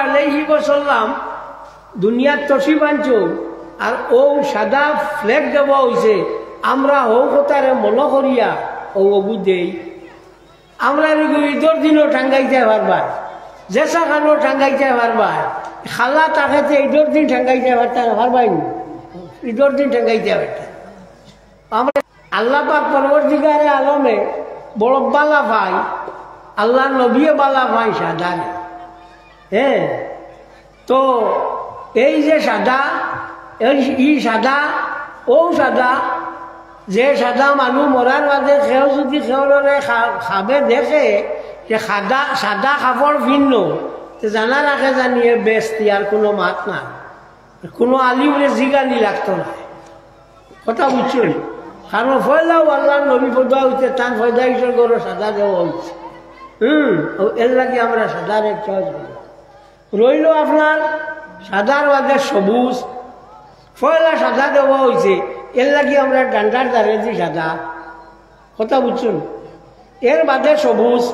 আলাইহি ওয়াসাল্লাম দুনিয়ার তসিব আনছুন আর ও সাদা ফ্লেগ দেওয়া হয়েছে আমরা হৌ কথারে মনে করিয়া ও অবু দেই আমরা ঈদর দিনও ঠাঙ্গাইতে পারবার জেসা খানো ঠাঙ্গাইতে পারবার খালা তাকে ঈদর দিন ঠাঙ্গাইতে পারবাই ঈদর দিন ঠাঙ্গাইতে পারতাম আমরা আল্লাহ পাক পরবর্তীকারে আলমে বড় বালা ভাই আল্লাহ নবীয়ে বালা ভাই সাদা হ্যাঁ তো এই যে সাদা ই সাদা ও সাদা যে সাদা মানুষ মরার বাদে সেও যদি সেওরে খাবে দেখে যে সাদা কাপড় ভিন্ন জানা রাখে জানিয়ে বেস্তি আর কোনো মাত না কোনো আলিমরে জিগানি লাগতো না কথা বুঝছো কারণ ফয়লাও আল্লাহ নবী পদা হইতে তান ফয়দা ঈশ্বর করে সাদা দেওয়া হচ্ছে এর লাগে আমরা সাদার এক চয়েস রইল আপনার সাদার বাদে সবুজ ফয়লা সাদা দেওয়া হয়েছে এর লাগে আমরা ডান্ডার দ্বারে দিই সাদা কথা বুঝছেন এর বাদে সবুজ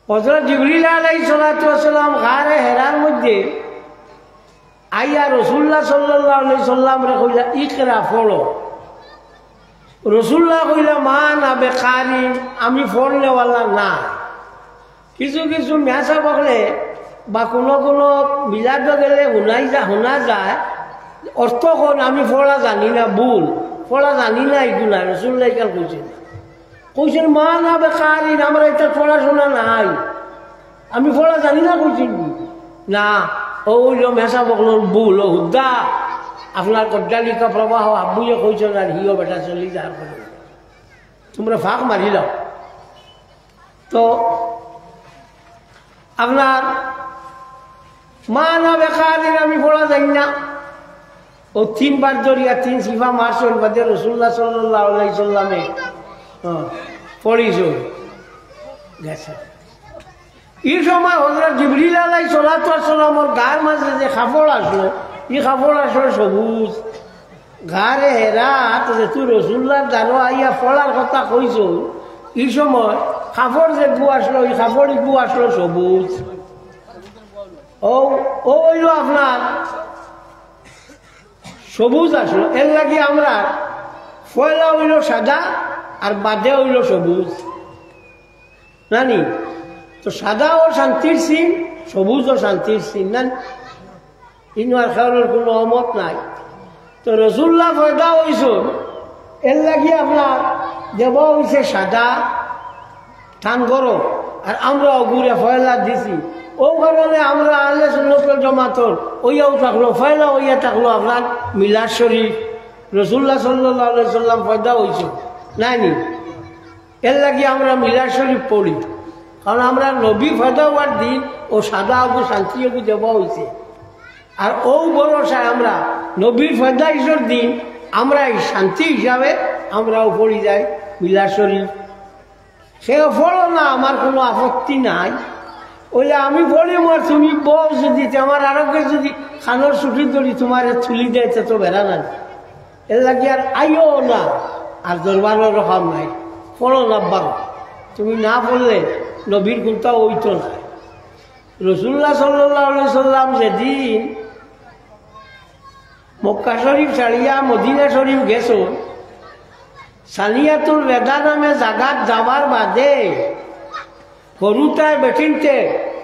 হযরত জিবরিল আলাইহিস সালাতু ওয়াস সালাম গারে হেরার মধ্যে আইয়া রাসূলুল্লাহ সাল্লাল্লাহু আলাইহি সাল্লাম রে কইলা ইকরা পড়ো রাসূলুল্লাহ কইলা মা না বেকারি আমি পড়নেওয়ালা না কিছু কিছু মেসা বকলে বা কোনো কোনো বিলাদ গেলে শোনা যায় অর্থ কোন আমি পড়া জানি না ভুল পড়া জানি না এগুলা রাসূলুল্লাহ কাল কইছেন মা না বেকারি আমরা এটা পড়াশোনা নাই আমি পড়া জানি না কইছেন না ওইল মেসা বকলোর ভুল ও হুদ্দা আপনার কড্ডালিকা প্রবাহ আব্বুয়ে কইছেন আর হিও বেটা চলি যার করে তোমরা ফাঁক মারি লাও তো আপনার মা না বেকারির আমি পড়া জানি না ও তিনবার দরিয়া তিন সিফা মারছেন বাদে রাসূলুল্লাহ সাল্লাল্লাহু আলাইহি সাল্লামে পড়িছ গেছে এই সময় হযরত জিবরিল আলাইহিস সালাতু ওয়াস সালামের গার মাঝে যে কাপড় আসলো এই কাপড় আসলো সবুজ গারে রাত যে তুই রাসূলুল্লাহর দারো আইয়া পড়ার কথা কইছ এই সময় কাপড় যে গু আসলো এই কাপড় গু আসলো সবুজ ও হইল আপনার সবুজ আসলো এর লাগে আমরা ফয়লা হইল সাদা আর বাদে হইল সবুজ নানি তো সাদা ও শান্তির সিন সবুজ ও শান্তির সিন না ইনু আর খাওয়ানোর কোনো অমত নাই তো রাসূলুল্লাহ ফয়দা হইছ এর লাগে আপনার দেব হইছে সাদা ঠান গরম আর আমরা ঘুরে ফয়লা দিছি ও কারণে আমরা আহলে সুন্নাত ওয়াল জামাতের ওইয়াও থাকলো ফয়লা ওইয়া থাকলো আপনার মিলাদ শরীফ রাসূলুল্লাহ সাল্লাল্লাহু আলাইহি সাল্লাম ফয়দা হইছে নাইনি এর লাগে আমরা মিলাদ শরীফ পড়ি কারণ আমরা নবী ফয়দা হওয়ার দিন ও সাদা আবু শান্তি আবু দেওয়া হয়েছে আর ও ভরসায় আমরা নবীর ফয়দাইশের দিন আমরা এই শান্তি হিসাবে আমরাও পড়ি যাই মিলাদ শরীফ সেও পড়ো না আমার কোনো আপত্তি নাই ওইলে আমি পড়ি আমার তুমি বউ যদি আমার আরোগ্য যদি খানোর ছুটি ধরি তোমার থুলি দেয় তো বেড়া না এর লাগে আর আইও না আর দরবারের রকম নাই পড়ো না বাবা তুমি না পড়লে নবীর কোনটা ওইতো না রাসূলুল্লাহ সাল্লাল্লাহু আলাইহি সাল্লাম যেদিন মক্কা শরীফ ছাড়িয়া মদিনা শরীফ গেছো সানিয়াতুল বেদা নামে জাগাত যাবার বাদে হরুতায় বেঠিনতে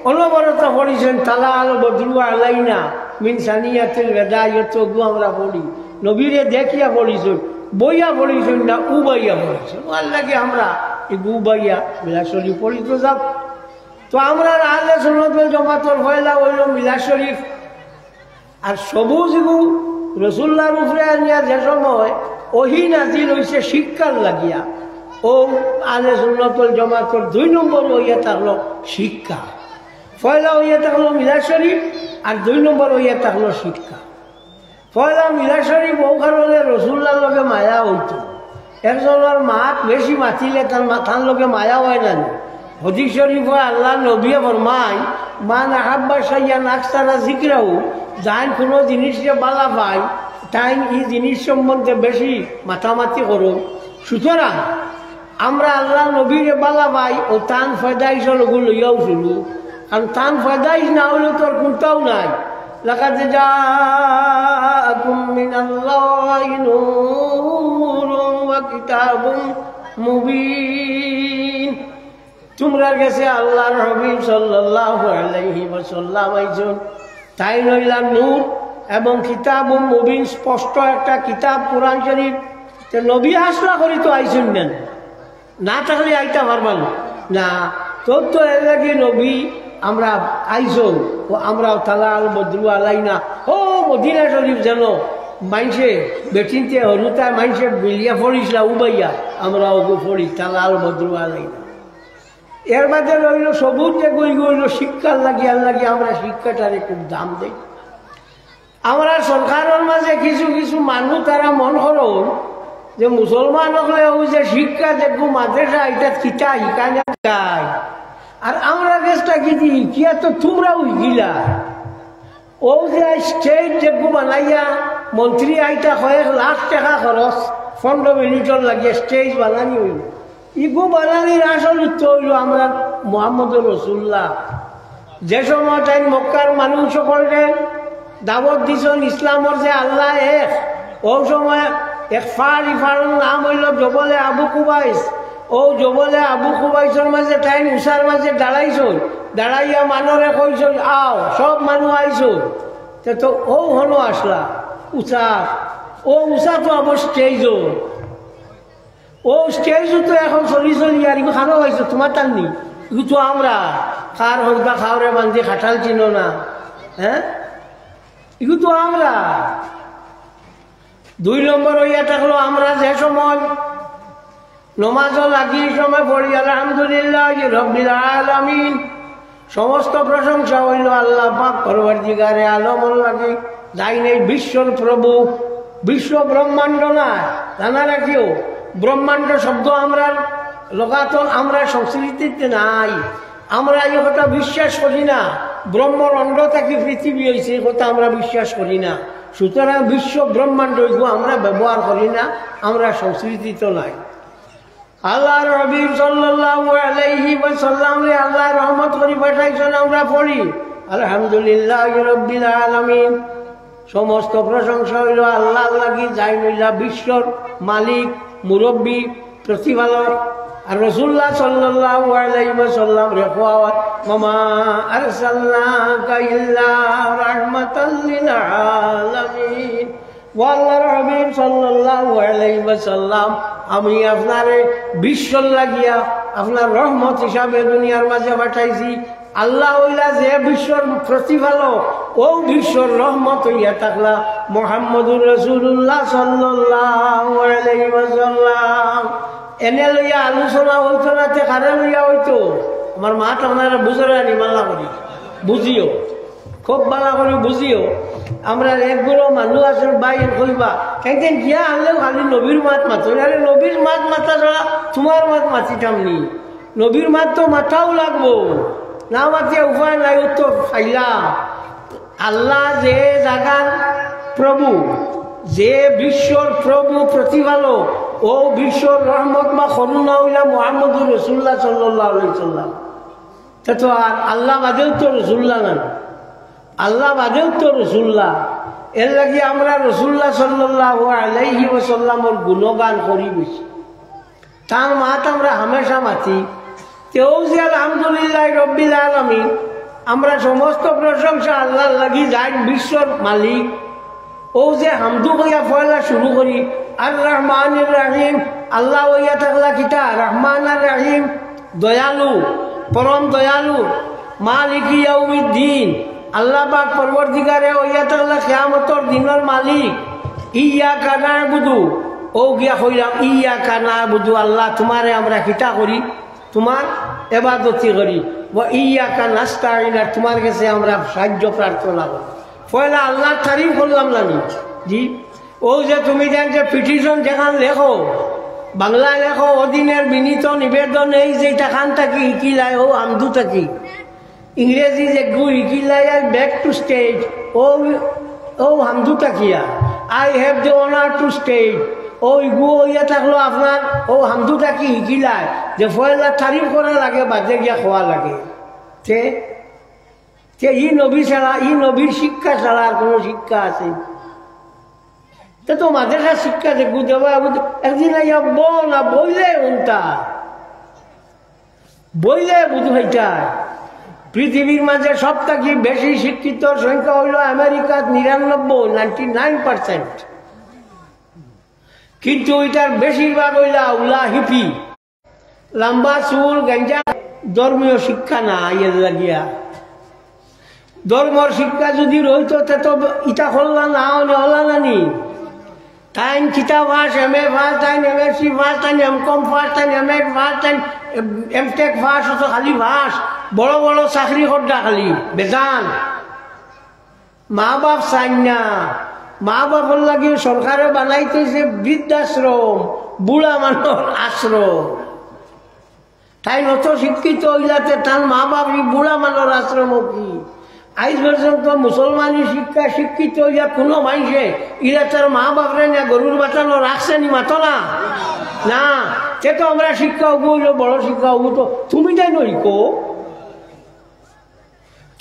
অনবরত পড়িছেন তালা আলো বদরু আলাইনা মিন সানিয়াতুল বেদা ইয়তো গু আমরা পড়ি নবীরে দেখিয়া পড়িছেন বইয়া পড়িছেন না উবাইয়া পড়িছেন আর লাগে আমরা এই গুবাইয়া মিলাদ শরীফ পড়ি তো যাব তো আমরা আহলে সুন্নাত ওয়াল জামাতের ফয়লা হইল মিলাদ শরীফ আর সবুজ গু রাসূলুল্লাহর উপরে আনিয়া যে সময় ওহি নাজিল হইছে শিক্ষার লাগিয়া ও আহলে সুন্নাত ওয়াল জামাতের 2 নম্বর হইয়া থাকলো শিক্ষা পয়লা হইয়া থাকলো মিলাদ শরীফ আর 2 নম্বর হইয়া থাকলো শিক্ষা পয়লা মিলাদ শরীফ ও কারণে রাসূলুল্লাহর লগে মায়া হইতো একজনের মাত বেশি মাতিলে তার মাথার লগে মায়া হয় না হাদিস শরীফ আল্লাহ নবী ফরমায় মান আহাব্বা শাইয়ান আকসারা যিকরাহু যান কোনো জিনিসকে বালা পায় তাই এই জিনিস সম্বন্ধে বেশি মাতামাতি করো সুতরাং আমরা আল্লাহ নবীরে বালা পাই ও তান ফয়দাইশ লইয়াও শুরু কারণ তান ফায়দাইশ না হইলে তোর কোনটাও নাই। লাকাদ জাআকুম মিনাল্লাহি নূরুন ওয়া কিতাবুম মুবিন। তোমরা কাছে আল্লাহর হাবিব সাল্লাল্লাহু আলাইহি ওয়াসাল্লাম আইছেন, তাই নইলা নূর এবং কিতাবুম মুবিন, স্পষ্ট একটা কিতাব কোরআন শরীফ। তো নবী আসলা করি তো আইছেন নেন, না থাকলে আইতা পারবান না। তোর তো এর লাগে নবী আমরা আইসো ও আমরাও তালাল বদলু আলাই না। ও মদিনা শরীফ যেন মাইসে বেটিনতে হরুতায় মাইসে বিলিয়া ফড়িসলা উবাইয়া, আমরা ওগু ফড়ি তালাল বদলু আলাই না। এর মাঝে রইল সবুজ যে গই গইল শিক্ষার লাগিয়ে আমরা শিক্ষাটারে খুব দাম দেই। আমরা সরকারের মাঝে কিছু কিছু মানুষ তারা মন করুন যে মুসলমান হলে ওই যে শিক্ষা দেখবো মাদ্রাসা এটা কিতা ইকানে গায়, আর আমরা কাছটা কি দিই কিয়া তো তোমরাও গিলা। ও যে স্টেজ দেখবো বানাইয়া মন্ত্রী আইটা কয়েক লাখ টাকা খরচ 15 মিনিটর লাগিয়ে স্টেজ বানানি হইল। ইগো বানানির আসল উত্তর হইল আমরা মুহাম্মদুর রাসূলুল্লাহ। যে সময় তাই মক্কার মানুষ সকলকে দাওয়াত দিছেন ইসলামর যে আল্লাহ এক, ও সময় এক ইফারের নাম হইল জবলে আবু কুবাইস। ও জবলে আবু কুবাইসের মাঝে তাই উষার মাঝে দাঁড়াইছন, দাঁড়াইয়া মানুষে কইছন আও, সব মানুষ আইছন। তো ও হনো আসলা উষা, ও উষা তো আবার স্টেজ, ও স্টেজও তো এখন চলি আর ইগো খানো হয়েছে তোমার তার নি, ইগো তো আমরা খার হইবা খাওয়ারে বান্ধি খাটাল চিন না। হ্যাঁ, ইগো তো আমরা। 2 নম্বর হইয়া থাকলো আমরা যে সময় নমাজও লাগি সময় পড়ি আলহামদুলিল্লাহ রাব্বিল আলামিন, সমস্ত প্রশংসা হইল আল্লাহ পাক পরওয়ারদিগারে আলমর লাগি, যাই নেই বিশ্বর প্রভু। বিশ্ব ব্রহ্মাণ্ড না, জানা রাখিও ব্রহ্মাণ্ড শব্দ আমরা লগাতন আমরা সংস্কৃতিতে নাই। আমরা এই কথা বিশ্বাস করি না। ব্রহ্মর অণ্ড থেকে পৃথিবী হয়েছে এই কথা আমরা বিশ্বাস করি না। সুতরাং বিশ্ব ব্রহ্মাণ্ড আমরা ব্যবহার করি না, আমরা সংস্কৃতিতে নাই। আল্লাহর হাবিব সাল্লাল্লাহু আলাইহি ওয়াসাল্লাম আল্লাহ রহমত করে পাঠাইছেন, আমরা পড়ি আলহামদুলিল্লাহি রাব্বিল আলামিন। সমস্ত প্রশংসা হইল আল্লাহ লাগি, যাই নইলা বিশ্বর মালিক, মুরব্বী, প্রতিপালক। আর রাসূলুল্লাহ সাল্লাল্লাহু আলাইহি ওয়াসাল্লাম রেখওয়াত মামা আরসালনাকা ইল্লা রাহমাতাল লিল আলামিন। আল্লাহর হাবিব সাল্লাল্লাহু আলাইহি ওয়াসাল্লাম, আমি আপনারে বিশ্বর লাগিয়া আপনার রহমত হিসাবে দুনিয়ার মাঝে পাঠাইছি। আল্লাহ হইলা যে বিশ্বর প্রতিপালক, ও বিশ্বর রহমত হইয়া থাকলা মুহাম্মদুর রাসূলুল্লাহ সাল্লাল্লাহু আলাইহি ওয়াসাল্লাম। এনে লইয়া আলোচনা হইতো না, তে কারে লইয়া হইতো? আমার মাঠ আপনারা বুঝানি মাল্লা করি বুঝিও, খুব ভালো করে বুঝিও। আমরা একগুলো মানুষ আসল বাই কইবা কেন গিয়া আনলেও খালি নবীর মাত মাতো, আরে নবীর মাত মাথা ছাড়া তোমার মাত মাতিতাম নি। নবীর মাত তো মাথাও লাগবো, না মাতিয়ে উপায় নাই, উত্তর খাইলাম। আল্লাহ যে জাগান প্রভু, যে বিশ্বর প্রভু প্রতিপালক, ও বিশ্বর রহমত বা করুণা হইলা মুহাম্মদুর রাসূলুল্লাহ সাল্লাল্লাহু আলাইহি ওয়াসাল্লাম। তো আর আল্লাহ বাদেও তো রাসূলুল্লাহ না, আল্লাহ বাদেও তো রাসূলুল্লাহ। এর লাগি আমরা রাসূলুল্লাহ সাল্লাল্লাহু আলাইহি ওয়াসাল্লামর গুণগান করি বেশি, তার মাত আমরা হামেশা মাতি। তেও যে আলহামদুলিল্লাহ রাব্বিল আলামিন, আমরা সমস্ত প্রশংসা আল্লাহর লাগি, যাই বিশ্বর মালিক। ও যে হামদু কইয়া পয়লা শুরু করি আর রহমানির রহিম। আল্লাহ হইয়া থাকলা কিতা রহমান আর রহিম, দয়ালু, পরম দয়ালু। মালিক ইয়াউমিদ্দিন, আল্লাহ পাক পরবর্তীকারে হইয়া থাকলা কিয়ামতের দিনের মালিক। ইয়াকা না'বুদু, ও গিয়া কইলাম ইয়াকা না'বুদু, আল্লাহ তোমারে আমরা কিতা করি, তোমার ইবাদতি করি। ওয়া ইয়াকা নাস্তাইন, আর তোমার কাছে আমরা সাহায্য প্রার্থনা করি। পয়লা আল্লাহর তারিফ করলাম না জি। ও যে তুমি দেন যে পিটিশন যেখান লেখো, বাংলায় লেখো, অধীনের বিনীত নিবেদন, এই যে টাকান থাকি ইকিলায়, ও আমদু থাকি ইংরেজি যে গু ইকিলায় আর ব্যাক টু স্টেট, ও হামদু থাকিয়া I have the honour to state, ও ইগু ইয়া থাকলো আপনার, ও হামদু থাকি ইকিলায় যে পয়লা তারিফ করা লাগে, বাদে গিয়া খোয়া লাগে। যে ই নবী ছাড়া, ই নবীর শিক্ষা ছাড়া আর কোনো শিক্ষা আছে? তো মাদ্রাসা শিক্ষা দেখবো দেওয়া একদিন আইয়া না বইলে উনটা বইলে বুঝ হইটায় পৃথিবীর মাঝে সব থেকে বেশি শিক্ষিত সংখ্যা হইল আমেরিকার 99% কিন্তু ওইটার বেশিরভাগ হইলা উলা হিপি, লম্বা চুল, গঞ্জা। ধর্মীয় শিক্ষা না ইয়ে লাগিয়া, ধর্মর শিক্ষা যদি রইত তো ইটা করলা না হলা নানি। তাইন কিতা ফার্স, MA ফার্স, তাইন MSc ফার্স, তাইন MCom ফার্স, তাইন MA ফার্স, তাইন MTech ফার্স, অত খালি ফার্স। বড় বড় চাকরি করডা খালি বেজান। মা বাপ চাই না, মা বাপর লাগে সরকারে বানাইতেছে বৃদ্ধাশ্রম, বুড়া মানুষ আশ্রম। তাই অত শিক্ষিত হইলাতে তার মা বাপ বুড়া মানুষ আশ্রম কি? আজ পর্যন্ত মুসলমানি শিক্ষা শিক্ষিত হইয়া কোনো মানুষে ইরা তার মা বাপরে না গরুর বাঁচানো রাখছে নি মাতো না না। সে তো আমরা শিক্ষা হবো হইল বড় শিক্ষা হবো, তো তুমি তাই নো হিকো,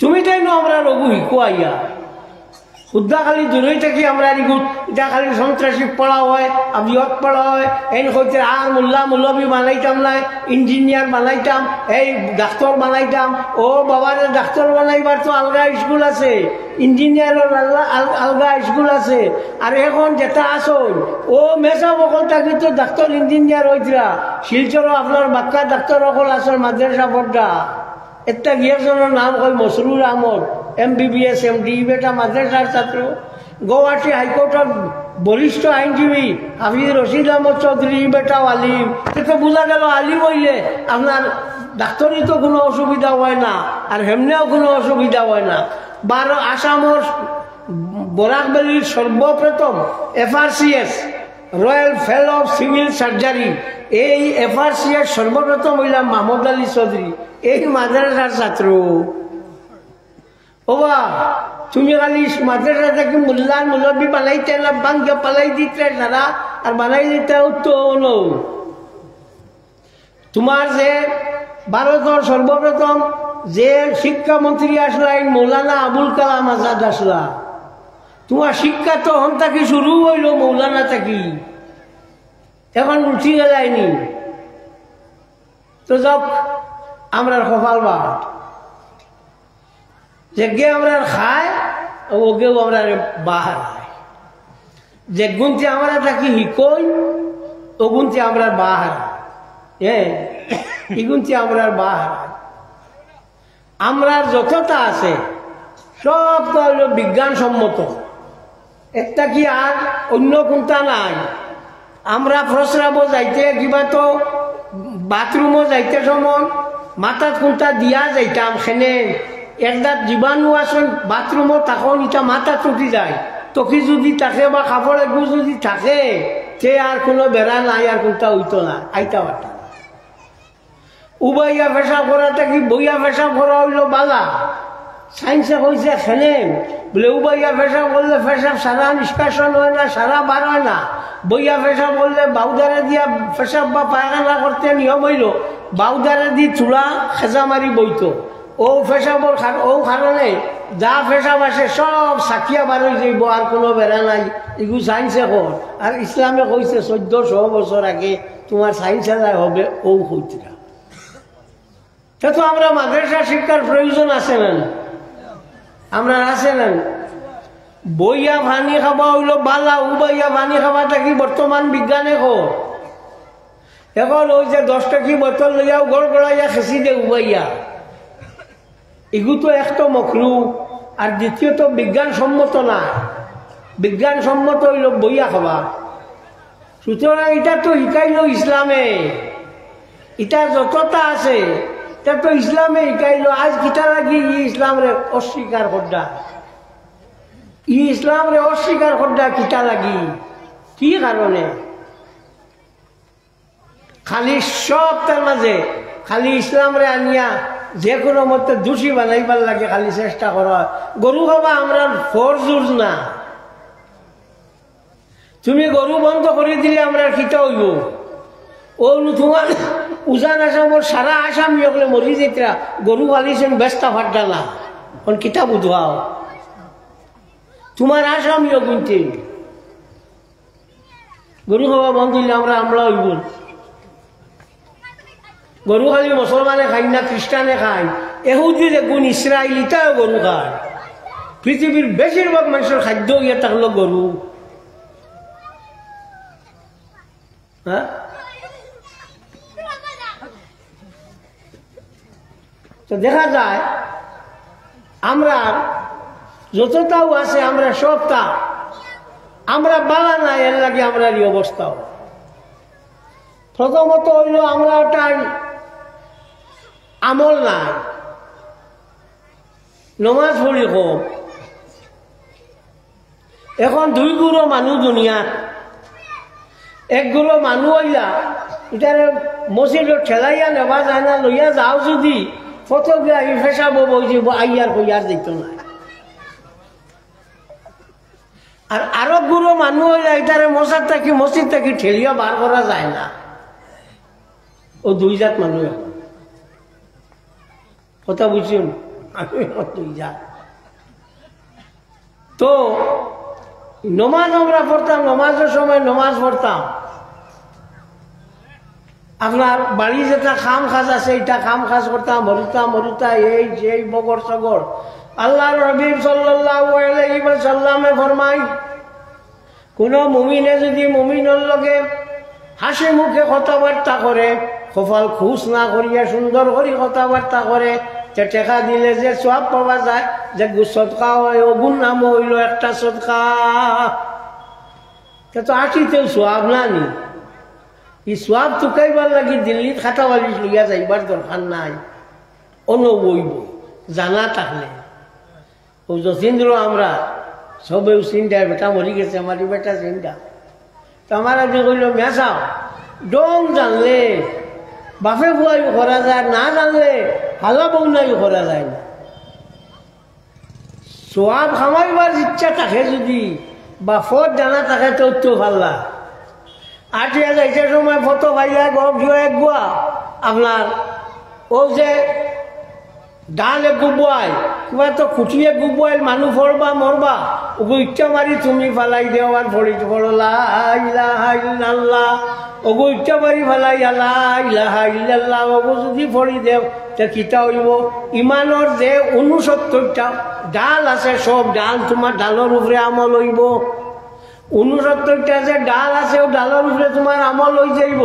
তুমি তাই নো আমরা রঘু হিকো আইয়া উদ্দা খালি দূরেই থাকি আমরা এটা খালি সন্ত্রাসী পড়া হয়, আবিয়ত পড়া হয়। এন হইতে আর মোল্লা মুল্লবি বানাইতাম নাই, ইঞ্জিনিয়ার বানাইতাম, এই ডাক্তার বানাইতাম। ও বাবার ডাক্তার বানাইবার তো আলগা স্কুল আছে, ইঞ্জিনিয়ারের আলগা স্কুল আছে। আর এখন যেটা আসল ও মেসা বকল থাকি তো ডাক্তার ইঞ্জিনিয়ার হইতরা। শিলচরও আপনার বাক্কা ডাক্তার সকল আসল মাদ্রাসা পড়া। একটা গিয়েজনের নাম হয় মসরুর আহমদ, MBBS MD, বেটা মাদ্রাসার ছাত্র। গুয়াহাটি হাইকোর্টের বরিষ্ঠ আইনজীবী হাফিজ রশিদ আহমদ চৌধুরী, বেটা আলিম। তো বোঝা গেল আলিম হইলে আপনার ডাক্তারি তো কোনো অসুবিধা হয় না, আর হেমনেও কোনো অসুবিধা হয় না। আসামর বরাকবেলির সর্বপ্রথম FRCS, royal fellow of civil surgery, এই FRCS সর্বপ্রথম হইলাম মাহমুদ আলী চৌধুরী, এই মাদ্রাসার ছাত্র। ওবা তুমি খালি মাদ্রাসা থেকে মুল্লা মুলবি বানাইতে না, বাঙ্গে পালাই দিতে সারা আর বানাই দিতে তো তোমার যে ভারতের সর্বপ্রথম যে শিক্ষামন্ত্রী আসলেন মৌলানা আবুল কালাম আজাদ আসলা। তোমার শিক্ষা তো হন থাকি শুরু হইল মৌলানা থাকি, এখন উঠি গেলাইনি। তো যাক আমরা কপাল বাট যে গে আমরা খায় ওকেও আমরা বাহার হয়, যে গুনতে আমরা থাকি হিকই ও গুনতে আমরা বাহার, হ্যাঁ ই গুনতে আমরা বাহার। আমরা যতটা আছে সব তো হইল বিজ্ঞানসম্মত, একটা কি আর অন্য কোনটা নাই। আমরা প্রস্রাবও যাইতে কিবা তো বাথরুমও যাইতে সময় মাথাত কোনটা দিয়া যাইতাম, সেনে একদার জীবাণু আসেন বাথরুমও তখন এটা মাথা টুটি যায়। তখন যদি থাকে বা কাপড় একটু যদি থাকে সে আর কোনো বেড়া নাই, আর কোনটা হইতো না, আইতা পারতাম। উবাইয়া পেশাব করাটা কি বইয়া পেশাব করা হইল বালা। সায়েন্সে কইছে খেলে বলে উবাইয়া পেশাব করলে পেশাব সারা নিষ্কাশন হয় না, সারা বার হয় না। বইয়া পেশাব করলে বাউদারে দিয়া পেশাব বা পায়খানা করতে নিয়ম হইল বাউদারে দি চূড়া খেজা মারি বইত। ও পেশাবর ও কারণে যা পেশাব আসে সব সাকিয়া বার হয়ে যাইব, আর কোনো বেড়া নাই। এগুলো সায়েন্সে কর, আর ইসলামে কইছে 1400 বছর আগে তোমার সায়েন্সে যায় হবে ও কইতরা। তো আমরা মাদ্রাসা শিক্ষার প্রয়োজন আছে না, আমরা আছে না। বইয়া পানি খাওয়া হইল বালা, উবাইয়া পানি খাওয়াটা কি বর্তমান বিজ্ঞানে কর। এখন ওই যে 10 টাকি বোতল লইয়াও গড় গড়াইয়া খেসি দে উবাইয়া, এগুলো তো এক তো মখলু, আর দ্বিতীয়ত বিজ্ঞানসম্মত না। বিজ্ঞানসম্মত হইল বইয়া খাওয়া। সুতরাং এটা তো শিকাইল ইসলামে, এটা যতটা আছে এটা তো ইসলামে শিকাইল। আজ কিতা লাগি ইসলাম রে অস্বীকার করডা, ইসলাম রে অস্বীকার করডা কিতা লাগি, কি কারণে? খালি সব তার মাঝে খালি ইসলাম রে আনিয়া যে কোনো মতে দোষী বানাইবার লাগে খালি চেষ্টা করা। গরু খাবা আমরা ফরজুজ না, তুমি গরু বন্ধ করে দিলে আমরা কিতা হইব? ও তোমার উজান আসামর সারা আসামি হলে মরি যেতরা গরু পালিছেন ব্যস্তা ফাট্টা না, কোন কিতাব উদ্ভাও তোমার আসামিও গুনতে গরু খাওয়া বন্ধ হইলে আমরা হইব গরু খালি মুসলমানে খাই না খ্রিস্টানে খাই এহুদি দেখুন ইসরায়েলিটাও গরু খায় পৃথিবীর বেশিরভাগ মানুষের খাদ্য ইয়ে থাকলো গরু হ্যাঁ তো দেখা যায় আমরা যতটাও আছে আমরা সবটা আমরা বালা নাই এর লাগে আমরা এই অবস্থাও প্রথমত হইল আমরা ওটাই আমল নাই নমাজ পড়ি কম এখন দুই গুরু মানুষ দুনিয়া এক গুরু মানুষ হইলা এটার মসজিদত ঠেলাইয়া নেওয়া যায় না লইয়া যাও যদি ফটোগ্রাফি ফেসাবো বলছি আইয়ার কইয়ার দিত না আর আরো গুরু মানুষ হইলা এটারে মসজিদ থাকি ঠেলিয়া বার করা যায় না ও দুই জাত মানুষ কথা বুঝছেন দুই জাত তো নমাজ আমরা পড়তাম নমাজের সময় নমাজ পড়তাম আপনার বাড়ি যেটা খাম খাজ আছে এটা খাম খাজ করতাম মরুতা এই সেই বগর সগর আল্লাহর হাবিব সাল্লাল্লাহু আলাইহি ওয়াসাল্লামে ফরমাই কোন মুমিনে যদি মুমিনের লগে হাসি মুখে কথাবার্তা করে কপাল খুশ না করিয়া সুন্দর করে কথাবার্তা করে টেকা দিলে যে সওয়াব পাওয়া যায় যে সদকা হয় ওগুন নাম হইল একটা সদকা তো আটিতেও সওয়াব না নি এই সওয়াব টুকাইবার লাগি দিল্লিত খাতা বালিশ লইয়া যাইবার দরকার নাই অনুবইব জানা থাকলে ও যতীন্দ্র আমরা সবেও চিন্তা বেটা মরি গেছে আমার বেটা চিন্তা তো আমার আপনি কইল মেসাও ডং জানলে বাপে বুয়াইও করা যায় না জানলে হালা বউনাইও করা যায় না সোয়াব খামাইবার ইচ্ছা থাকে যদি বা ফট জানা থাকে তো ভাল্লা আটিয়া যাইতে সময় ফটো ভাইয়া গপ জুয়া এক গোয়া আপনার ও যে ডালে গুবাই কিবা তো খুঁটিয়ে গুবাই মানুষ ফরবা মরবা ওগো ইচ্ছা মারি তুমি ফালাই দেওয়ার ফড়ি ফড়লা ইলাহা ইল্লাল্লাহ ওগো ইচ্ছা মারি ফালাই আল্লাহ ইলাহা ইল্লাল্লাহ ওগো যদি ফড়ি দেও তে কিতা হইব ইমানের যে 69টা ডাল আছে সব ডাল তোমার ডালের উপরে আমল হইব 69টা যে ডাল আছে ও ডালের উপরে তোমার আমল হয়ে যাইব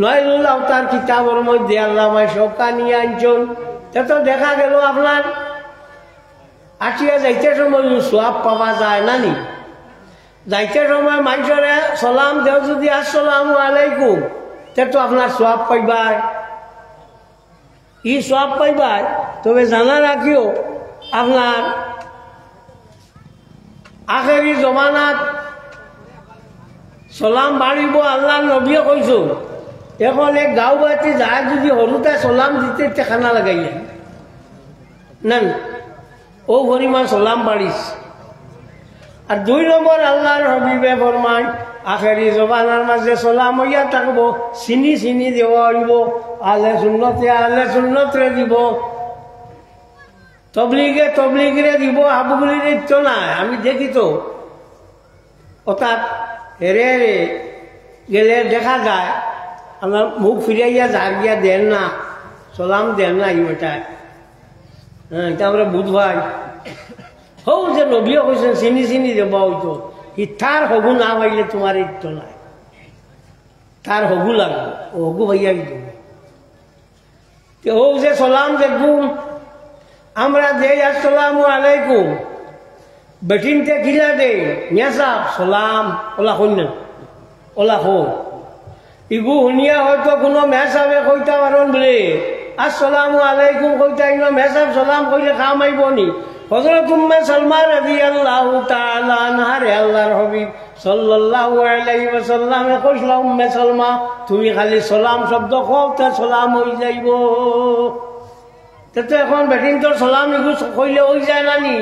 নইল তার কিতাবের মধ্যে আল্লাহ আমায় সব কানিয়ে আনছেন তো দেখা গেল আপনার আটিয়া যাইতে সময় সোয়াব পাওয়া যায় না নি যাইতে সময় মানুষরে সালাম দেও যদি আসসালামু আলাইকুম তো আপনার সোয়াব পাইবার ই সোয়াব পাইবার তবে জানা রাখিও আপনার আখেরি জমানাত সালাম বাড়িব আল্লাহ নবীয়ে কইছো এখন এক গাঁও বাতি যায় যদি হরুতা সালাম দিতে খানা লাগাইলেন না ও গরিমা সালাম বাড়িস আর 2 নম্বর আল্লাহর হাবিবে ফরমান আখেরি জবানার মাঝে সালাম হইয়া থাকবো চিনি দেওয়া হইব আলে সুন্নতরে দিব তবলিগরে দিব আবুগুলির ইচ্ছো নাই আমি দেখি তো অর্থাৎ হেরে গেলে দেখা যায় আমার মুখ ফিরাইয়া ঝাড় গিয়া দেন না সালাম দেন না ইটায় হ্যাঁ এটা আমরা বুঝবাই হৌ যে নবীও কইছেন চিনি দেবা হইতো তার হগু না পাইলে তোমার ইচ্ছো নাই তার হগু লাগবে ও হগু ভাইয়া দিব ও যে সালাম দেখুন আমরা দেই আসসালামু আলাইকুম বেটিনতে গিলা দে নেশাব সালাম ওলা কন্যা ওলা হো ইগু শুনিয়া হয়তো কোনো মেসাবে কইতা পারন বলে আসসালামু আলাইকুম কইতা ইনো মেসাব সালাম কইলে কাম আইব নি হযরত উম্মে সালমা রাদিয়াল্লাহু তাআলা আনহা রে আল্লাহর হাবিব সাল্লাল্লাহু আলাইহি ওয়াসাল্লামে কইলা উম্মে সালমা তুমি খালি সালাম শব্দ কও তা সালাম হই যাইব তো এখন বেটিন তোর সালাম ইগু কইলে হই যায় না নি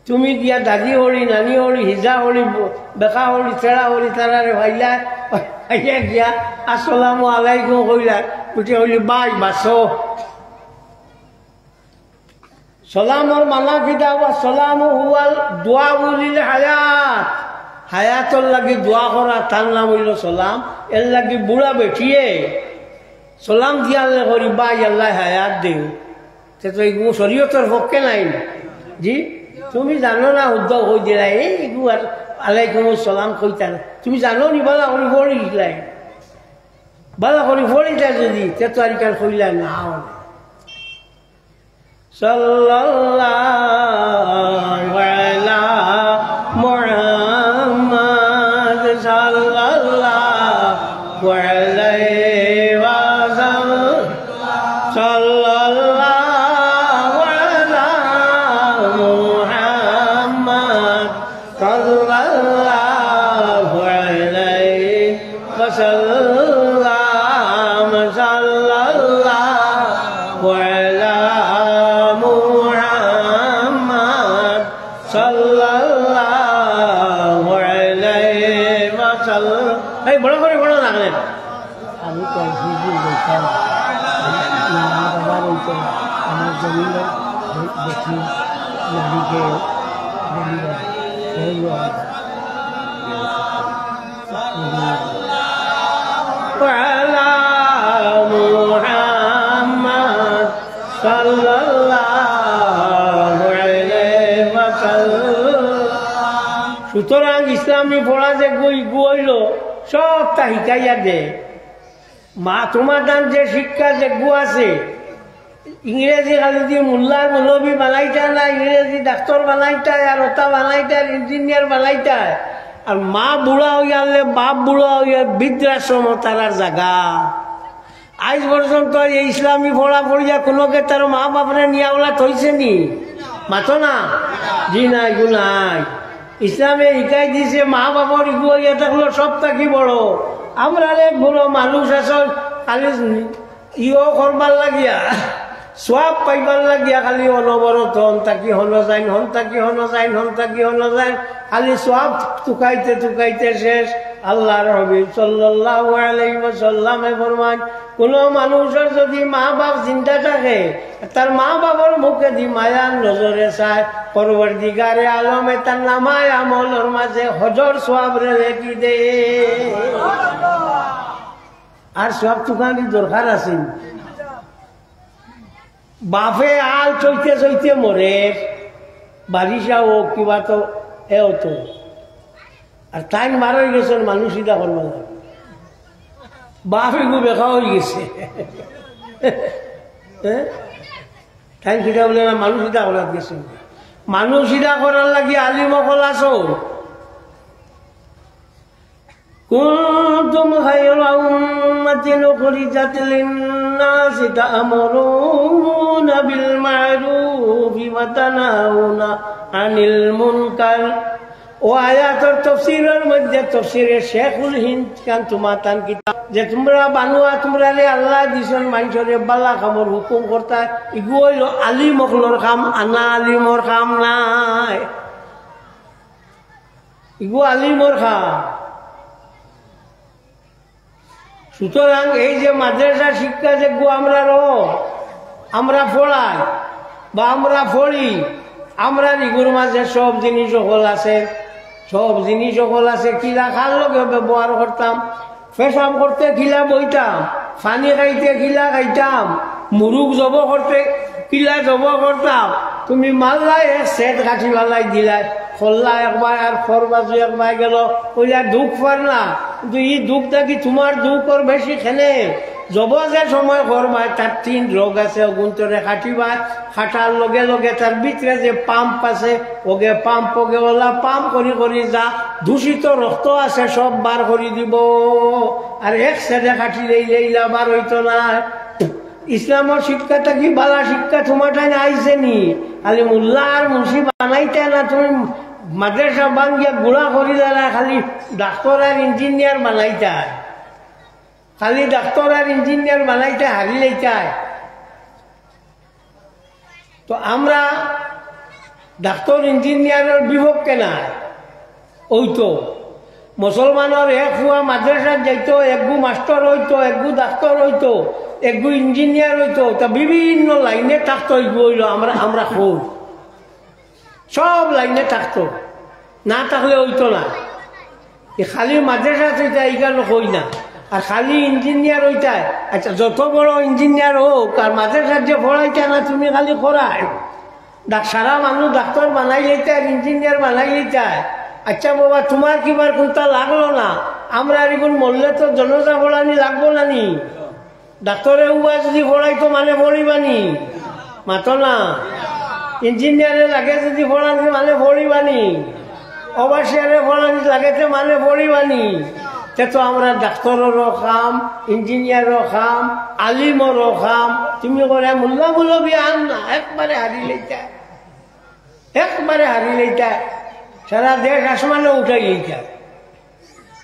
তুমি দিয়া দাদি হলি নানি হলি হিজা হলি বেকা হলি চেড়া হলি তারারে ভাইলা ভাইয়া গিয়া আসসালামু আলাইকুম কইলা উঠে হলি বাই বাসো সালামর মানা কিতা সালাম হুয়াল দোয়া বলিল হায়াত হায়াতর লাগি দোয়া করা তার নাম হইল সালাম এর লাগি বুড়া বেঠিয়ে সালাম দিয়ালে করি বাই আল্লাহ হায়াত দেও সে তো এইগুলো শরীয়তের পক্ষে নাই না জি তুমি জানো না উদ্যোগ হয়ে দিলাই এইগুলো আর আলাইকুম সালাম কইতা না তুমি জানো নি বালা করি পড়ি দিলাই বালা করি পড়িটা যদি তে তো আর কাল কইলা না সাল্লাল্লাহু আলা মুহাম্মাদ সাল্লাল্লাহু আলাইহি ওয়াসাল্লাম সাল্লাল্লাহু আলা মুহাম্মাদ সাল্লাল্লাহু আলাইহি ওয়াসাল্লাম সাল্লাল্লাহু আলা মুহাম্মাদ সাল্লাল্লাহু আলাইহি ওয়াসাল্লাম এই বড় করে বড় লাগলেন আমি তো হিজুর বলতাম না বাবা বলতো আমার জমিন দেখি নদীকে وعلى محمد صلى الله عليه وسلم সুতরাং ইসলামী পড়া যে গইল সব তা শিকাইয়া দে মা তোমার দান যে শিক্ষা যে গু আছে ইংরেজি খালি দিয়ে মোল্লার মৌলবী বানাইতা না ইংরেজি ডাক্তার বানাইতায় আর ওটা বানাইতায় ইঞ্জিনিয়ার বানাইতায় আর মা বুড়া হইয়া আনলে বাপ বুড়া হইয়া বৃদ্ধাশ্রম তার জায়গা আজ পর্যন্ত এই ইসলামী পড়া পড়িয়া কোনোকে তার মা বাপরে নিয়া ওলা থইছে নি মাথো না জি না এগু নাই ইসলামে শিকাই দিছে মা বাপর ইগু হইয়া থাকলো সব থাকি বড় আমরা বুড়ো মানুষ আস খালি ইও করবার লাগিয়া সব পাইবার লাগিয়া খালি অনবরত হন তাকি হন যাইন হন তাকি হন যাইন হন তাকি হন যাইন খালি সব টুকাইতে টুকাইতে শেষ আল্লাহর হাবিব সাল্লাল্লাহু আলাইহি ওয়াসাল্লামে ফরমান কোন মানুষের যদি মা বাপ জিন্দা থাকে তার মা বাবার মুখে দি মায়ার নজরে চায় পরবর্তীকারে আলমে তার নামায় আমলের মাঝে হজর সওয়াব রেখে দে আর সব টুকানি দরকার আছে বাপে আল চইতে চইতে মরে বারিশা ও কিবা তো এও তো আর তাই মারা গেছেন মানুষ ইদা করবার লাগে বাপে গু বেখা হয়ে গেছে তাই কিটা বলে না মানুষ ইদা করার গেছে মানুষ ইদা করার লাগি আলিম অকল আছো কুনতুম খায়রা উম্মাতিন উখরিজাত লিন-নাস তা'মুরুনা বিল মা'রুফি ওয়া তানহাউনা আনিল মুনকার ও আয়াতের তাফসীরের মধ্যে তাফসীরে শেখুল হিন্দ কান তুমাতান কিতাব যে তোমরা বানুয়া তোমরা আল্লাহ দিছেন মানুষরে বালা কামর হুকুম করতা ইগু হইল আলিম অকলর কাম আনা আলিমর কাম নাই ইগু আলিমর কাম সুতরাং এই যে মাদ্রাসা শিক্ষা যে আমরা পড়াই বা আমরা পড়ি আমরা ইগুর মাঝে সব জিনিস সকল আছে কিলা খার লগে ব্যবহার করতাম পেশাব করতে কিলা বইতাম পানি খাইতে কিলা খাইতাম মুরুখ জব করতে কিলা জব করতাম তুমি মাল্লাই সেট কাঠি মাল্লাই দিলাই খোল্লা একবার আর ফর বাজু একবার গেল ওইলা দুঃখ পার না কিন্তু ই দুঃখ থাকি তোমার দুঃখ ওর বেশি খেলে জব যে সময় করবাই তার 3 রোগ আছে অগুন্তরে খাটিবাই খাটার লগে লগে তার ভিতরে যে পাম্প আছে ওগে পাম্প ওগে ওলা পাম্প করি করি যা দূষিত রক্ত আছে সব বার করে দিব আর এক সাইডে খাটি লেইলা বার হইতো না ইসলামের শিক্ষাটা কি বালা শিক্ষা তোমার টাইম আইসে নি খালি মোল্লা আর মুন্সি বানাইতে না তুমি মাদ্রাসা বাঙ্গিয়া গুড়া করি দাঁড়া খালি ডাক্তার আর ইঞ্জিনিয়ার বানাইতে খালি ডাক্তার আর ইঞ্জিনিয়ার বানাইতে হারিলেই চায় তো আমরা ডাক্তার ইঞ্জিনিয়ারের বিপক্ষে না ওই তো মুসলমানের এক হুয়া মাদ্রাসাত যাইতো, একগু মাস্টার হইতো, একগু ডাক্তার হইতো, একগু ইঞ্জিনিয়ার হইতো, তা বিভিন্ন লাইনে থাকতো। হইল আমরা খুব সব লাইনে থাকতো, না থাকলে হইতো না। খালি মাদ্রাসা হইতা এইখানে হই না, আর খালি ইঞ্জিনিয়ার হইতায়। আচ্ছা, যত বড় ইঞ্জিনিয়ার হোক, আর মাদ্রাসার যে পড়াইতা না তুমি খালি পড়ায়, সারা মানুষ ডাক্তার বানাই লইতে আর ইঞ্জিনিয়ার বানাই লইতায়। আচ্ছা বাবা, তোমার কিবার কোনটা লাগলো না? আমরা এরকম মরলে তো জনতা পড়ানি লাগবো না নি? ডাক্তারে উবা যদি পড়াইতো মানে পড়িবানি, মাতো না। ইঞ্জিনিয়ারে লাগে যদি পড়ানি মানে পড়িবানি, অবাসিয়ারে পড়ানি লাগেতে মানে পড়িবানি। তো আমরা ডাক্তারেরও খাম, ইঞ্জিনিয়ারও খাম, আলিমরও খাম। তুমি করে মোল্লা মুলবি আন না, একবারে হারি লইতা, একবারে হারি লইতা, সারা দেশ আসমানে উঠাই লইতা।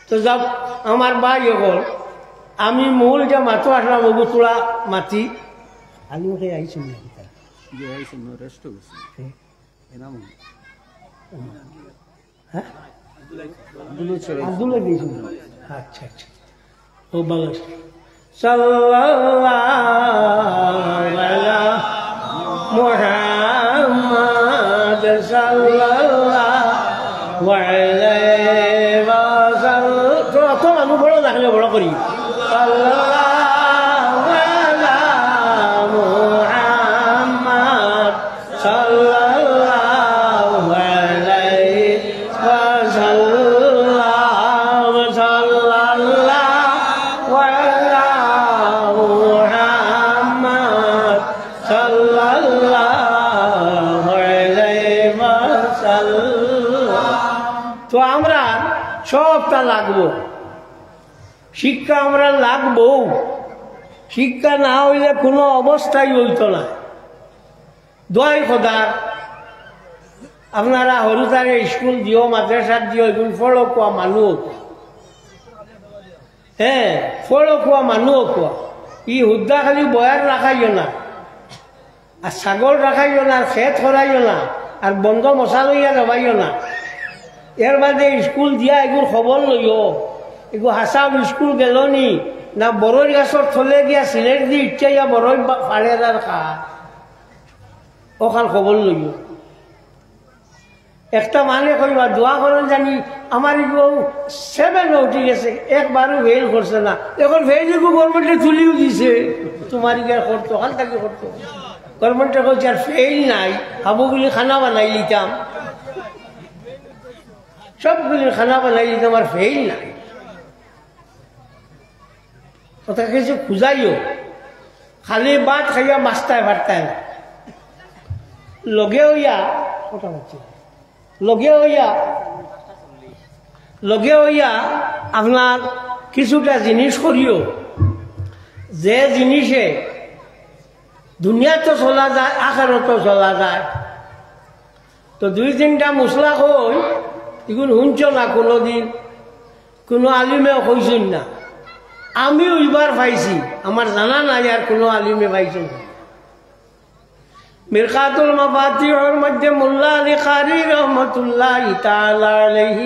তো যাক, আমার ভাই হল, আমি মূল যে মাতো আসলাম ওগু তোলা মাতি আলু উঠে আইসুন না আব্দুল্লাহ দিয়েছিল। আচ্ছা আচ্ছা, ও বাবা সাল্লাল্লাহু আলা মুহাম্মাদ সাল্লাল্লাহু আলাইহি ওয়াসাল্লাম। তো মানুষ বড় দেখলে বড় করি সাল্লাল্লাহু আলা মুহাম্মাদ সাল্লাল্লাহু আলাইহি ওয়াসাল্লাম, সাল্লাল্লাহু আলা মুহাম্মাদ সাল্লাল্লাহু আলাইহি ওয়াসাল্লাম। তো আমরা সবটা লাগবো, শিক্ষা আমরা লাগবো। শিক্ষা না হইলে কোনো অবস্থায় হইত না। দোয়াই খোদার, আপনারা হরুতারে স্কুল দিও, মাদ্রাসার দিও, এগুলো ফলো কোয়া মানুষ, হ্যাঁ ফলো কোয়া মানুষ কোয়া। ই হুদ্দা খালি বয়ার রাখাইও না, আর ছাগল রাখাইও না, আর খেত খরাইও না, আর বন্ধ মশা লইয়া যাবাইও না। এর বাদে স্কুল দিয়া এগুলো খবর লইও, এগু হাসাব স্কুল গেল নি না বড়ই গাছর থলে গিয়া সিলেট দি ইচ্ছাইয়া বড়ই ফাড়ে আর খা, ওখান খবর লইও। একটা মানে কইবা দোয়া করেন জানি আমার এগু 7 উঠি গেছে, একবারও ফেল করছে না। এখন ফেল এগু গভর্নমেন্টে তুলিও দিছে, তোমার ইগার করতো, ওখান থেকে করতো। গভর্নমেন্টে কইছে আর ফেল নাই, হাবুগুলি খানা বানাই লিতাম, সবগুলির খানা বানাই লিতাম, আর ফেল নাই। ওটা কিছু খুঁজাইও, খালি বাদ খাইয়া মাস্তায় ফাটতায় না। লগে হইয়া কথা হচ্ছে, লগে হইয়া আপনার কিছুটা জিনিস করিও, যে জিনিসে দুনিয়াতে চলা যায়, আখেরাতে চলা যায়। তো 2-3টা মশলা কই, এগুলো শুনছ না কোনোদিন, কোনো আলিমেও কইছেন না। আমিও এবার পাইছি, আমার জানা নাই আর কোনো আলিমে পাইছেন না। মিরকাতুল মাফাতিহর মধ্যে মোল্লা আলী কারি রহমতুল্লাহি তাআলা আলাইহি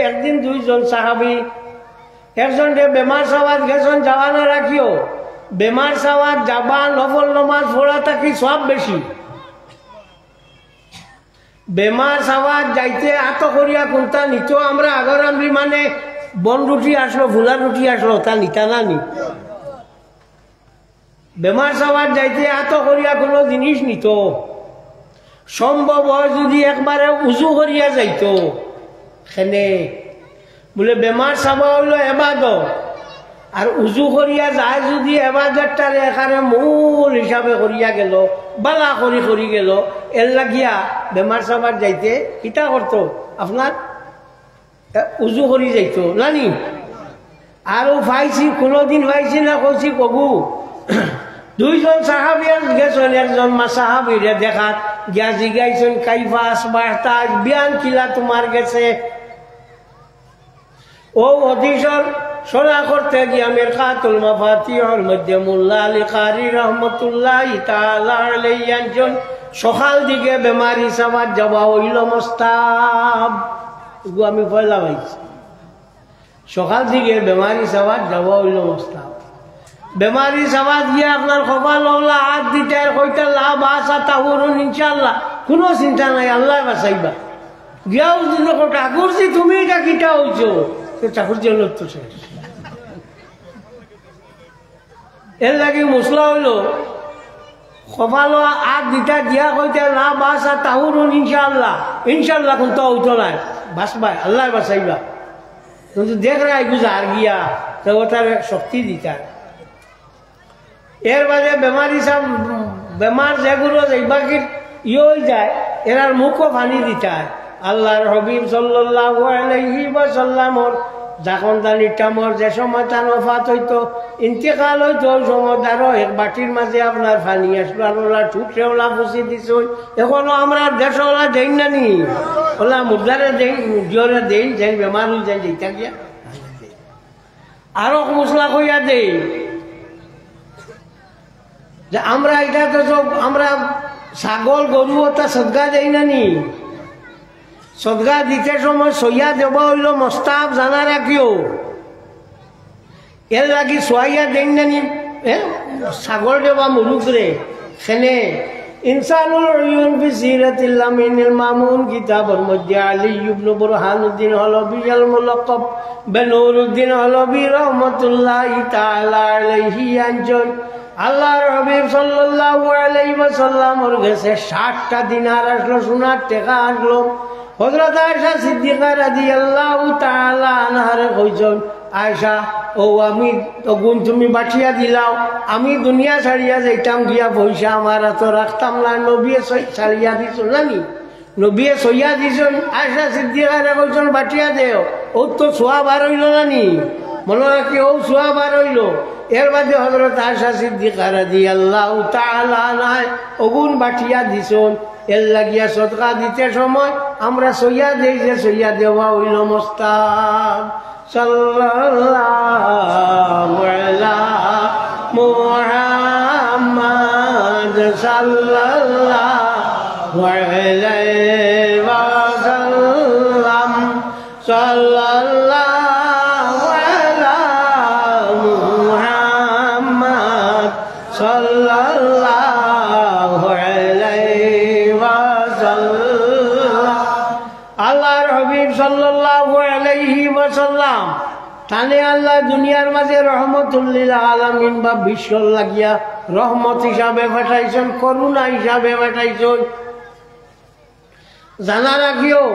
একদিন দুইজন সাহাবী, একজন বেমার সাওয়াত গেছেন, যাওয়া না রাখিও। বেমার সাওয়াত যাবা, নফল নমাজ পড়া থাকি সব বেশি। বেমার সাওয়াত যাইতে আত করিয়া কোনটা নিত, আমরা আগর আমি মানে বন রুটি আসলো, ভুলা রুটি আসলো, তা নিতা না নি। বেমার সাওয়াত যাইতে এত করিয়া কোনো জিনিস নিত, সম্ভব হয় যদি একবারে উজু করিয়া যাইত। সেনে বলে বেমার সাবা হইল এবাদত, আর উজু করিয়া যায় যদি এবাদতটারে এখানে মূল হিসাবে করিয়া গেল, বালা করি গেল, এর লাগিয়া বেমার সাবার যাইতে কিতা করতো, আপনার উজু করি যাইতো নানি। আরো পাইছি, কোনোদিন পাইছি না কইছি কবু। 2জন সাহাবী গেছেন, একজন সাহাবীরে দেখাত গিয়া জিগাইছেন কাইফা আসবাহতা, বিয়ান কিলা তোমার গেছে। ও অতিশর শোনা করতে গিয়া মিরকাতুল মাফাতিহর মধ্যে মোল্লা আলী কারি রহমতুল্লাহি তাআলা আলাইহি একজন সকাল দিকে বেমারি সাবাত যাওয়া হইল মস্তাব। আমি পয়লা পাইছি সকাল থেকে বেমারি সাবাদ যাওয়া হইল মস্তাব বেমারি সাবাদ গিয়ে আপনার কপাল ওলা হাত দিতে আর কইটা লাভ আসা তাহুরুন ইনশাআল্লাহ কোনো চিন্তা নাই আল্লাহ বাঁচাইবা গিয়াও দিল ঠাকুরজি তুমি এটা কিটা হইছো ঠাকুরজি হল তো শেষ এর লাগে মশলা হইল কপাল হাত দিতা দিয়া কইতে লাভ আসা তাহুরুন ইনশাআল্লাহ ইনশাআল্লাহ কোনটা হইতো না বাঁচবা আল্লাহ বাঁচাইবা কিন্তু দেখ রায় গুজার গিয়া তো ওটার শক্তি দিতা এর বাদে বেমারি সব বেমার যেগুলো যাইবাকে হয়ে যায় এরার মুখও পানি দিতা আল্লাহর হবিব সাল্লাল্লাহু আলাইহি ওয়াসাল্লামর যখন তানিটামর যে সময় তার ওফাত হইতো ইন্তেকাল হইতো ওই সময় তারও এক বাটির মাঝে আপনার পানি আসলো আর ওলা ঠুকরে ওলা পুষি দিছ এখনো আমরা দেশ ওলা দেই না নি ওলা মুদ্রারে দেই জোরে দেই যে বেমার হয়ে যায় যেটা গিয়া আরো মশলা কইয়া দেই যে আমরা এটা তো সব আমরা ছাগল গরু ওটা সদগা দেই না নি সদগা দিতে সময় সইয়া দেব হইল মস্তাব জানা রাখিও এর লাগি সোয়াইয়া দেন না নি ছাগল দেবা মুলুকরে সেনে ইনসানুল উয়ুন ফি সিরাতিল আমিনিল মামুন কিতাবের মধ্যে আলী ইবনে বুরহানুদ্দিন হলবি আল মুলাক্কাব বেনুরউদ্দিন হলবি রাহমাতুল্লাহি তাআলা আলাইহি আনজন আল্লাহর হাবিব সাল্লাল্লাহু আলাইহি ওয়াসাল্লামের কাছে 60টা দিনার আসলো সোনার টাকা আসলো হযরত আয়েশা সিদ্দিকা রাদিয়াল্লাহু তাআলা আনহারে কইছেন আয়েশা ও আমি তো গুণ তুমি বাঠিয়া দিলাও আমি দুনিয়া ছাড়িয়া যাইতাম গিয়া পয়সা আমার তো রাখতাম না নবী ছাড়িয়া দিছ নানি নবী সইয়া দিছেন আয়েশা সিদ্দিকারে কইছেন বাঠিয়া দেও ও তো সোয়া বার হইল নানি মনে রাখি ও সোয়া বার হইল এর বাদে হযরত আয়েশা সিদ্দিকা রাদিয়াল্লাহু তাআলা আনহা ওগুন বাঠিয়া দিছেন এর লাগিয়া সদকা দিতে সময় আমরা সইয়া দেই যে সইয়া দেওয়া হইল মুস্তাব সাল্লাল্লাহু আলা মুহাম্মাদ সাল্লাল্লাহু আলাইহি ওয়াসাল্লাম সাল্লাল্লাহু আলা মুহাম্মাদ সাল্লাল্লাহু আলাইহি ওয়াসাল্লাম আল্লাহর হাবিব সাল্লাল্লাহু আলাইহি ওয়াসাল্লাম তানে আল্লাহ দুনিয়ার মাঝে রহমতুল লিল আলামিন বা বিশ্ব লাগিয়া রহমত হিসাবে পাঠাইছেন করুণা হিসাবে পাঠাইছেন জানা রাখিও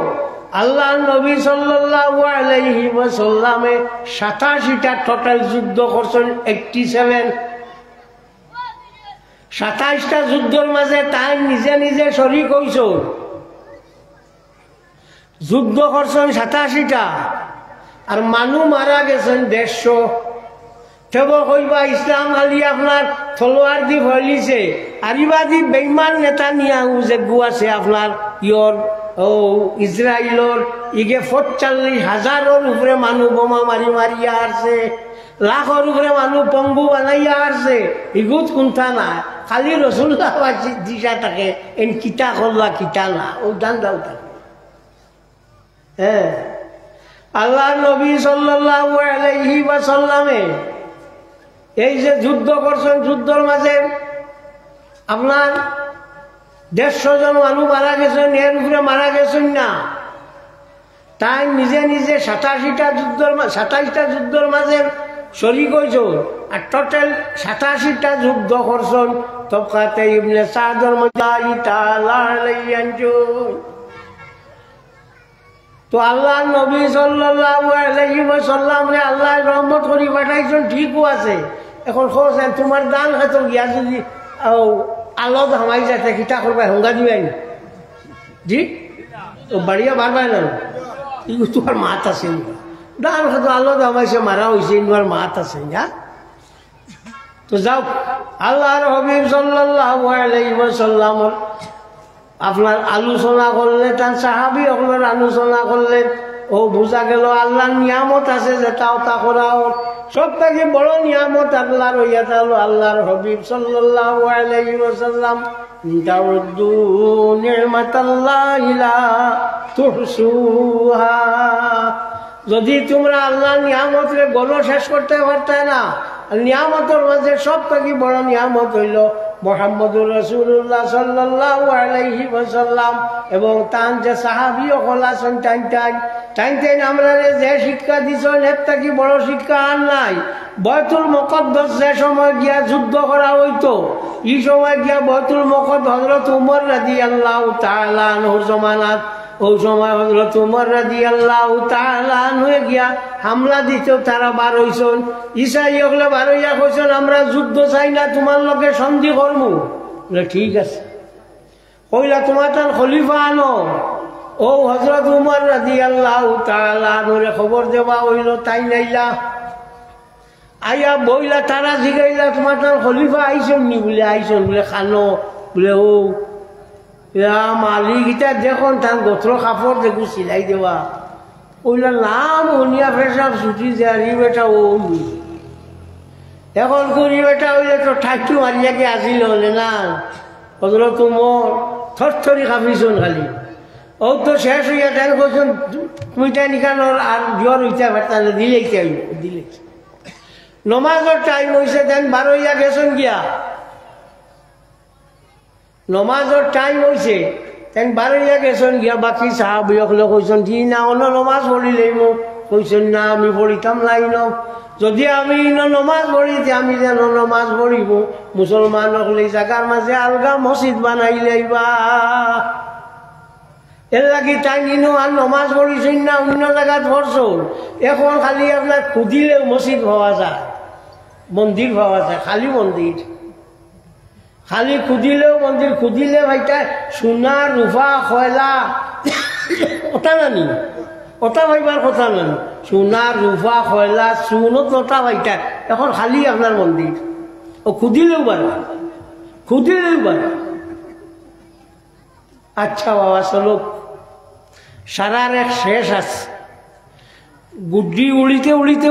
আল্লাহ নবী সাল্লাল্লাহু আলাইহি ওয়াসাল্লামে 87টা টোটাল যুদ্ধ করছেন 87 27টা যুদ্ধের মাঝে তাই নিজে নিজে শরীক হইছেন যুদ্ধ করছেন 87টা আর মানুষ মারা গেছেন 150 তেব কইবা ইসলাম আলী আপনার তলোয়ার দি ফলিছে আরিবাদী বেইমান নেতা নিয়া যে গু আছে আপনার ইয়র ও ইসরায়েলর ইগে ৪৫,০০০ উপরে মানুষ বোমা মারি মারিয়া আসছে লাখর উপরে মানুষ পঙ্গু বানাইয়া আসছে ইগুত কোনটা না খালি রসুল্লাহ দিশা থাকে এন কিতা করলা কিতা না ও দান দাও থাকে হ্যাঁ আল্লাহ নবী সাল্লাল্লাহু আলাইহি ওয়াসাল্লামে এই যে যুদ্ধ করছেন যুদ্ধের মাঝে আপনার ১৫০ জন মানুষ মারা গেছেন এর উপরে মারা গেছেন না তাই নিজে নিজে ২৭টা যুদ্ধের মাঝে শরীক হয়েছেন আর টোটাল ৮৭টা যুদ্ধ করছেন তবকাতে ইবনে সাদর মধ্যে তাআলা আলাইহি আনজন তো আল্লাহ নবী সাল্লাল্লাহু আলাইহি ওয়াসাল্লাম রে আল্লাহ রহমত করে পাঠাইছেন ঠিকও আছে এখন খোঁজেন তোমার দান হয়তো গিয়া যদি আলো হামাই যাতে কিতা করবা হঙ্গা দিবেন জি তো বাড়িয়া বারবার না তোমার মাত আছে দান হয়তো আলো হামাইছে মারা হয়েছে তোমার মাত আছে যা তো যাও আল্লাহর হাবিব সাল্লাল্লাহু আলাইহি ওয়াসাল্লাম আপনার আলোচনা করলে তার সাহাবি আপনার আলোচনা করলেন ও বোঝা গেল আল্লাহর নিয়ামত আছে যেটাও তা করাও সব থেকে বড় নিয়ামত আল্লাহর হইয়া তাহলো আল্লাহর হাবিব সাল্লাল্লাহু আলাইহি ওয়াসাল্লাম তাউদ্দু নি'মাতাল্লাহি লা তুহসুহা যদি তোমরা আল্লাহর নিয়ামতকে গণ শেষ করতে পারতে না নিয়ামতের মাঝে সব থেকে বড় নিয়ামত হইল মুহাম্মদুর রাসূলুল্লাহ সাল্লাল্লাহু আলাইহি ওয়াসাল্লাম এবং তান যে সাহাবী সকল আছেন টাইন আমরা যে শিক্ষা দিছেন এর থেকে বড় শিক্ষা আর নাই বাইতুল মুকদ্দাস যে সময় গিয়া যুদ্ধ করা হইতো এই সময় গিয়া বাইতুল মুকদ্দাস হযরত উমর রাদিয়াল্লাহু তাআলা আনহুর জামানাত ওই সময় হযরত উমর রাদিয়াল্লাহু তাআলা আনহু গিয়া হামলা দিত তারা বার হইছেন ঈসাই হলে বার হইয়া কইছেন আমরা যুদ্ধ চাই না তোমার লগে সন্ধি করমু বলে ঠিক আছে কইলা তোমার তার খলিফা আনো ও হযরত উমর রাদিয়াল্লাহু তাআলা আনহুরে খবর দেওয়া হইল তাই নাইলা আইয়া বইলা তারা জিগাইলা তোমার তার খলিফা আইছেন নি বলে আইছেন বলে খানো বলে ও মালিক এটা দেখুন তার গোত্র কাপড় দেখু সিলাই দেওয়া ওইলা নাম উনিয়া ফেসাব ছুটি যারি বেটা ও এখন করি বেটা হইলে তো ঠাকুর মারিয়াকে আসিল হলে না হজর তোমার থরথরি কাঁপিছন খালি ও তো শেষ হইয়া তাই কইছেন তুমি তাই নিকানোর আর জ্বর হইতে পারতাম দিলেই চাইব দিলে নমাজের টাইম হয়েছে দেন 12 হইয়া গেছেন গিয়া নমাজের টাইম হয়েছে তেন 12 হইয়া গেছেন গিয়া বাকি সাহাবী সকলে কইছেন কি না অন্য নমাজ পড়িলেই মোক কইছেন না আমি পড়িতাম নাই ন যদি আমি নমাজ পড়িতে আমি যেন নমাজ পড়িব মুসলমান সকলে জায়গার মাঝে আলগা মসজিদ বানাইলেইবা এর লাগি তাই নিনো আর নমাজ পড়িছেন না অন্য জায়গাত পড়ছন এখন খালি আপনার খুদিলেও মসজিদ পাওয়া যায় মন্দির পাওয়া যায় খালি মন্দির খালি খুদিলেও মন্দির খুদিলে ভাইটা সোনা রূপা কয়লা ওটা নানি ওটা ভাইবার কথা নানি সোনা রূপা কয়লা চুনত ওটা ভাইটা এখন খালি আপনার মন্দির ও খুদিলেও পারে আচ্ছা বাবা চলো সারার এক শেষ আছে গুড্ডি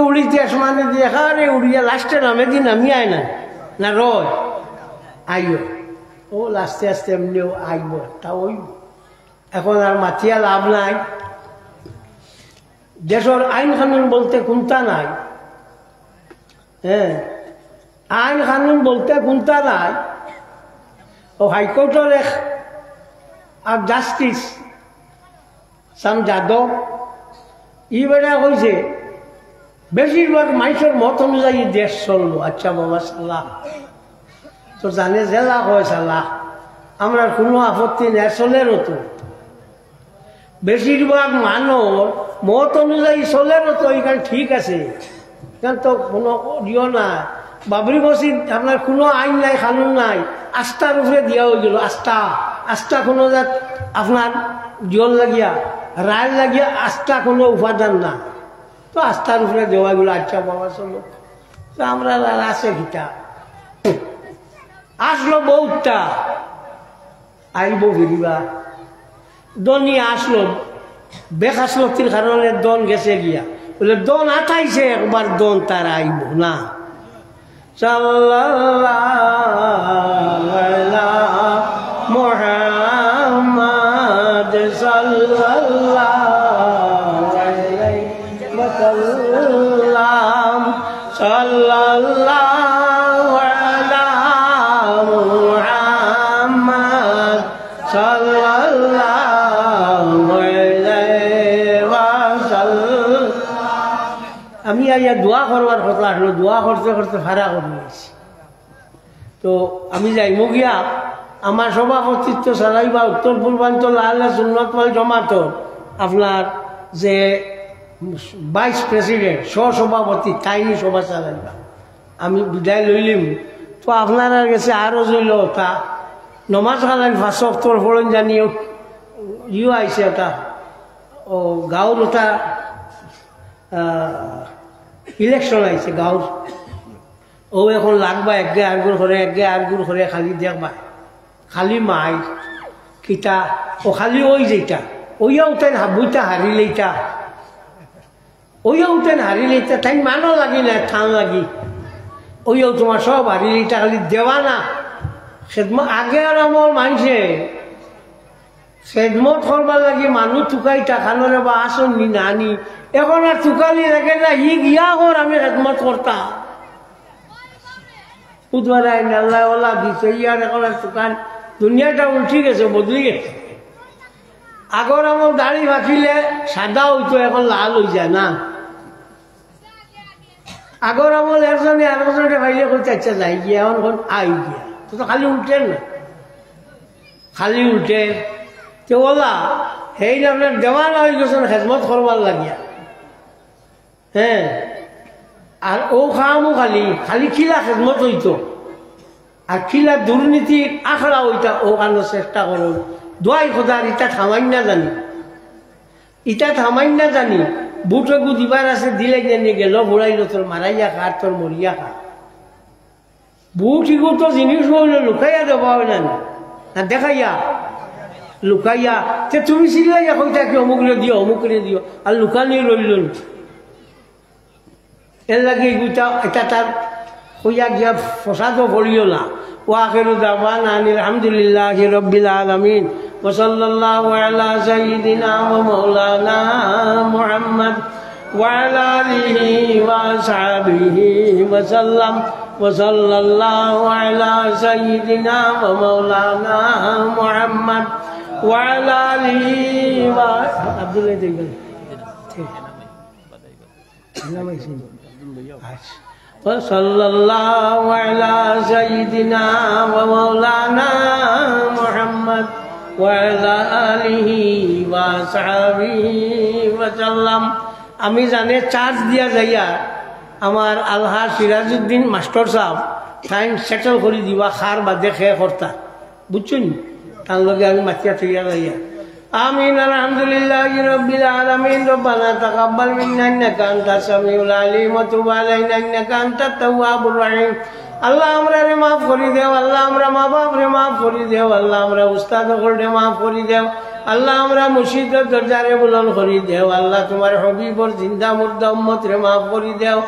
উড়িতে আসমানে দেখা রে উড়িয়া লাস্টে নামে দিন নামি আয় না রয় আইও ও আস্তে আস্তে এমনিও আইব তা ওই এখন আর মাতিয়া লাভ নাই দেশের আইন কানুন বলতে কোনটা নাই হ্যাঁ আইন কানুন বলতে কোনটা নাই ও হাইকোর্টের এক আর জাস্টিস সাম যাদব ই বেড়া কইছে বেশিরভাগ মানুষের মত অনুযায়ী দেশ চলবো আচ্ছা বাবা সাল্লাহ তো জানে জেলা হয় সাল্লাহ আমরা কোনো আপত্তি নেই চলেরও তো বেশিরভাগ মানুষ মত অনুযায়ী চলেরও তো এখানে ঠিক আছে এখানে তো কোনো দিও না বাবরি মসজিদ আপনার কোনো আইন নাই কানুন নাই আস্থার উপরে দিয়া হয়ে গেল আস্থা কোনো যাত আপনার জিয়ন লাগিয়া রায় লাগিয়া আস্থা কোনো উপাদান না তো আস্থার উপরে দেওয়া গেল আচ্ছা বাবা চলো তো আমরা আছে গীতা আসলো বহুতটা আইব ফিরিবা দনি আসলো বেকাশলতির কারণে দন গেছে গিয়া বলে দন আটাইছে একবার দন তার আইব না সাল্লাল্লাহু মুহাম্মদ সাল্লাল্লাহু আলাইহি ওয়াসাল্লাম সাল্লাল্লাহু আলা মুহাম্মদ সাল্লাল্লাহু আলাইহি ওয়াসাল্লাম আমি আইয়া দোয়া করবার কথা আসলো দোয়া করতে ভাড়া করে নিয়েছি তো আমি যাইব গিয়া আমার সভাপতিত্ব চালাইবা উত্তর পূর্বাঞ্চল আহলে সুন্নাত ওয়াল জামাত আপনার যে ভাইস প্রেসিডেন্ট সহসভাপতি তাইনি সভা চালাইবা আমি বিদায় লইলিম তো আপনার গেছে আরও জইল তা নমাজ খালাইন ফাঁস অক্টোর ফলন জানিও ইও আইছে ওটা ও গাঁৱৰ ওটা ইলেকশন আইছে গাঁৱৰ ও এখন লাগবা একগে আগুর করে খালি দেখবা খালি মাই কিতা ও খালি ওই যেটা ওইয়াও তাই বইটা হারিলেইটা ওইও উঠেন হারিলে তাই মানো লাগি না ঠান লাগি ওইও তোমার সব হারিলে এটা খালি দেওয়া না খেদমত আগে আর আমার মানছে খেদমত করবার লাগি মানুষ টুকাই টাকানোরে বা আসন নি নানি এখন আর টুকালি দেখে না গিয়া কর আমি খেদমত করতাম বুধবার আল্লাহ ওলা দিছে ইয়ার এখন আর টুকান দুনিয়াটা উল্টি গেছে বদলি গেছে আগর আমার দাড়ি বাঁচিলে সাদা হইতো এখন লাল হয়ে যায় না আগর আমল একজনে আরেকজনে ভাইলে করতে ইচ্ছা যাই গিয়া এখন আই গিয়া তো খালি উল্টেন না খালি উল্টে তো ওলা সেই আপনার দেওয়ান হয়ে গেছেন খেজমত করবার লাগিয়া হ্যাঁ আর ও খামো খালি খালি খিলা খেজমত হইতো আর খিলা দুর্নীতির আখড়া হইতা ও কারণে চেষ্টা করো দোয়াই খোদার ইটা থামাই না জানি ইটা থামাই না জানি বুটগু দিবার আছে দিলে জানি গেল ঘুরাইল তোর মারাইয়া খা তোর মরিয়া খা বুট ইগু তো জিনিস হইল লুকাইয়া দেওয়া হয় না না দেখাইয়া লুকাইয়া তে তুমি চিল্লাইয়া কইতা কি অমুকরে দিও আর লুকানি রইল এর লাগে এগুটা এটা তার কইয়া গিয়া ফসাদও পড়িও না وآخر دعوانا أن الحمد لله رب العالمين وصلى الله على سيدنا ومولانا محمد وعلى آله وأصحابه وسلم وصلى الله على سيدنا ومولانا محمد وعلى آله عبد الله تقول وصلى الله على سيدنا ومولانا محمد وعلى آله وصحبه وسلم আমি জানে চার্জ দিয়া যাইয়া আমার আলহা সিরাজউদ্দিন মাস্টার সাহেব টাইম সেটেল করে দিবা খার বাদে খেয়ে কর্তা বুঝছেন তার লগে আমি মাতিয়া থইয়া যাইয়া آمين الحمد لله رب العالمين ربنا تقبل منا إنك أنت السميع العليم وتب علينا إنك أنت التواب الرحيم আল্লাহ আমরা রে মাফ করে দেও আল্লাহ আমরা মা বাপ রে মাফ করে দেও আল্লাহ আমরা উস্তাদ রে মাফ করে দেও আল্লাহ আমরা মুর্শিদের দরজারে বুলন্দ করে দেও আল্লাহ তোমার হবিবর জিন্দা মুর্দা উম্মত রে মাফ করে দেও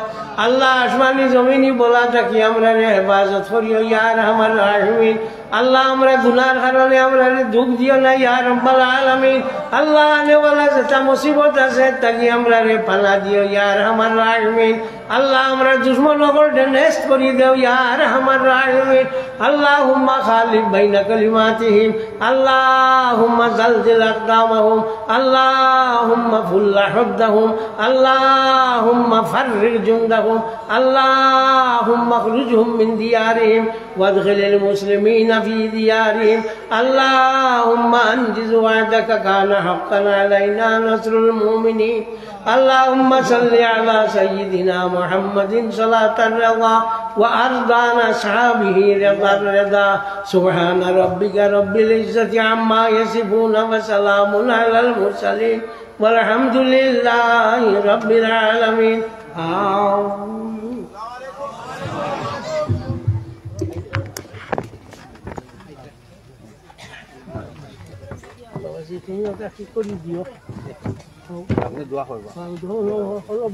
আল্লাহ আসমানি জমিনি বলা থাকি আমরা রে হেফাজত করিও ইয়া রহমান রাহিমিন আল্লাহ আমরা গুনার কারণে আমরা দুঃখ দিও না ইয়া রব্বাল আলামিন আল্লাহ আনেওয়ালা যেটা মুসিবত আছে তাকে আমরা রে পানা দিও ইয়া রহমান রাহিমিন আল্লাহ আমরা দুশ্মন নগর নেস্ট করি দেও ইয়া রহমান রাহিমিন আল্লাহুম্মা খালিফ বাইনা কালিমাতিহিম আল্লাহুম্মা জালজিল আকদামাহুম আল্লাহুম্মা ফুল্লা হুদ্দাহুম আল্লাহুম্মা ফাররিক জুনদাহুম আল্লাহুম্মা খরুজহুম মিন দিয়ারিহিম ওয়াদখিলিল মুসলিমিনা في ديارهم اللهم أنجز وعدك كان حقا علينا نصر المؤمنين اللهم صل على سيدنا محمد صلاة الرضا وأرضان أصحابه رضا الرضا سبحان ربك رب العزة عما يصفون وسلام على المرسلين والحمد لله رب العالمين آمين তুমি ওটা ঠিক করে দিও আপনি দোয়া করবা হলো